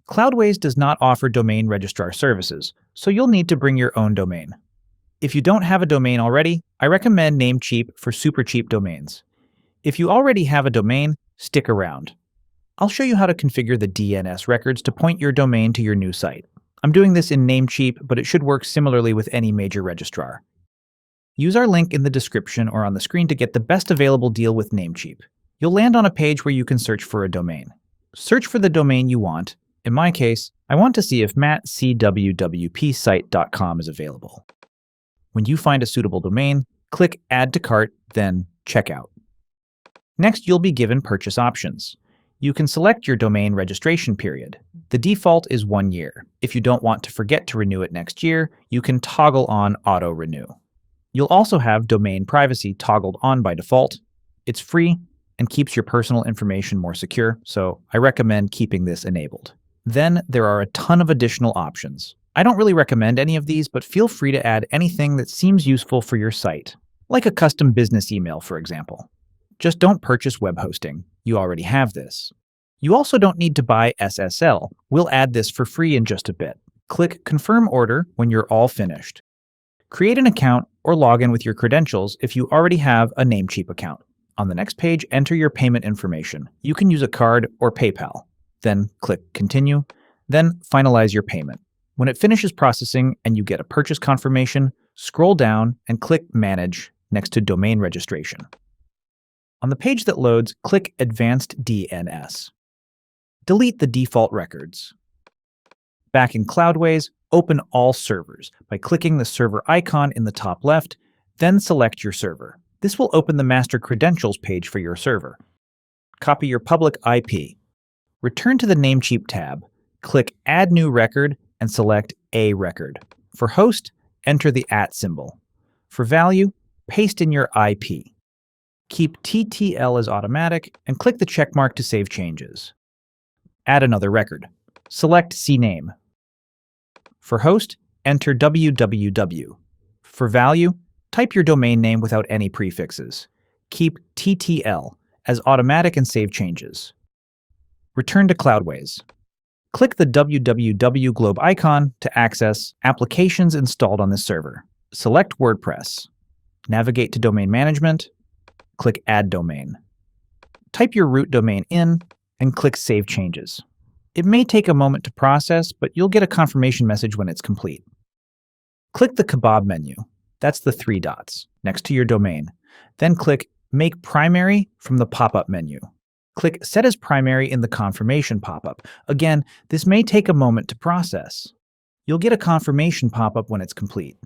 Cloudways does not offer domain registrar services, so you'll need to bring your own domain. If you don't have a domain already, I recommend Namecheap for super cheap domains. If you already have a domain, stick around. I'll show you how to configure the DNS records to point your domain to your new site. I'm doing this in Namecheap, but it should work similarly with any major registrar. Use our link in the description or on the screen to get the best available deal with Namecheap. You'll land on a page where you can search for a domain. Search for the domain you want. In my case, I want to see if mattcwwpsite.com is available. When you find a suitable domain, click Add to Cart, then Checkout. Next, you'll be given purchase options. You can select your domain registration period. The default is 1 year. If you don't want to forget to renew it next year, you can toggle on Auto Renew. You'll also have domain privacy toggled on by default. It's free and keeps your personal information more secure, so I recommend keeping this enabled. Then there are a ton of additional options. I don't really recommend any of these, but feel free to add anything that seems useful for your site, like a custom business email, for example. Just don't purchase web hosting. You already have this. You also don't need to buy SSL. We'll add this for free in just a bit. Click Confirm Order when you're all finished. Create an account or log in with your credentials if you already have a Namecheap account. On the next page, enter your payment information. You can use a card or PayPal. Then click Continue, then finalize your payment. When it finishes processing and you get a purchase confirmation, scroll down and click Manage next to Domain Registration. On the page that loads, click Advanced DNS. Delete the default records. Back in Cloudways, open All Servers by clicking the server icon in the top left, then select your server. This will open the master credentials page for your server. Copy your public IP. Return to the Namecheap tab, click Add New Record, and select A record. For host, enter the @ symbol. For value, paste in your IP. Keep TTL as automatic and click the checkmark to save changes. Add another record. Select CNAME. For host, enter www. For value, type your domain name without any prefixes. Keep TTL as automatic and save changes. Return to Cloudways. Click the www globe icon to access applications installed on this server. Select WordPress. Navigate to Domain Management. Click Add Domain. Type your root domain in and click Save Changes. It may take a moment to process, but you'll get a confirmation message when it's complete. Click the kebab menu. That's the 3 dots next to your domain. Then click Make Primary from the pop-up menu. Click Set as Primary in the confirmation pop-up. Again, this may take a moment to process. You'll get a confirmation pop-up when it's complete.